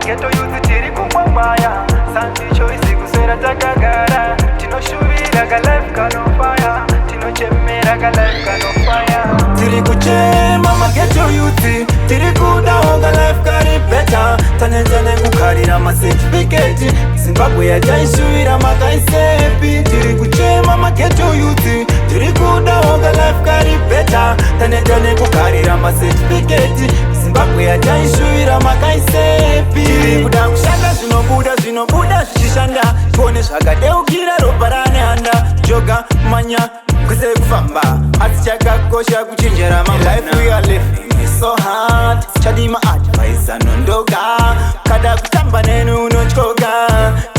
Mageto youth tiri kumwambaya Santi choice kusera takagara Tinoshuvira ka life kano fire Tinochemera ka life kano fire Tiri kuchema mageto youth Tiri kudaho ka life kari better Tanenzane kukarira ma certificate Zimbabwe ya jaishuvira makaisepi Tiri kuchema mageto youth Tiri kudaho ka life kari better Tanenzane kukarira ma certificate Zimbabwe ya jaishuvira makaisepi Tiri kuda kushanda zvinobuda zvichishanda Tuone zvakadeukira ropa rane handa Joga manya kwese kufamba Asi chakakosha kuchenjera mangwana Life we are living is so hard Chadima advice anondoka Kada kutamba nenu unotyoka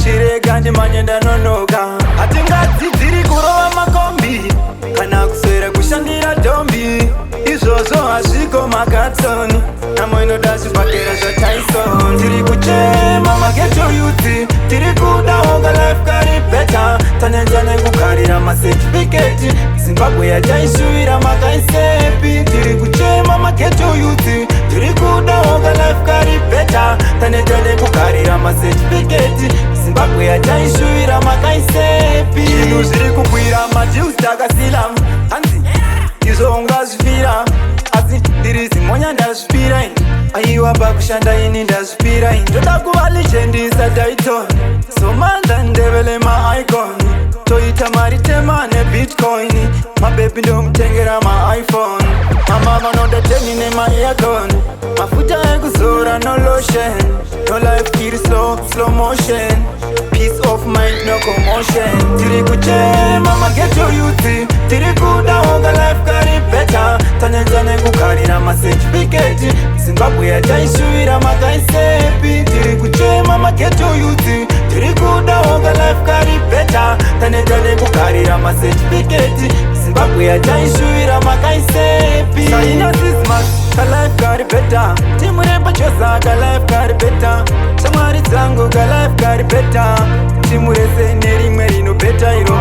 Chirega ndimanye ndanonoka Hatingadzidziri kurova makombi Kana kuswera kushandira dombi Izvozvo hazviko makatsoni Namo inoda zvibhakera zvaTyson Tiri kuchema mageto youth Tiri kudaho ka life kari better Tanenzane kukarira ma certificate Zimbabwe ya jaishuvira makaisepi Tiri kuchema mageto youth Tiri kudaho ka life kari better Tanenzane kukarira ma certificate Zimbabwe ya jaishuvira makaisepi Zvinhu zviri kukwira madeals takasilam Hanzi izvo ungazvifira Asi ndiri zimonya ndazvipira Aiwa pakushanda ini ndazvipira Ndoda kuva legend saTyson Somanza ndevele ma-icon Toita mari tema ne-bitcoin Mabebi ndomutengera ma-iPhone Mamama nondateni nema-aircon Mafuta ekuzora no lotion No life iri slow motion Peace of mind no commotion Tiri kuchema mageto youth Tiri kudaho ka life kari better Tanenzane kukarira ma certificate Zimbabwe ya jaishuvira makaisepi Tiri kuchema mageto youth Tiri kudaho ka life kari better Tanenzane kukarira ma certificate Zimbabwe ya jaishuvira makaisepi Saina sismas ka life kari better Timuremba chosa ka life kari better Shamwari dzangu ka life kari better Timurese nerimwe rino better iro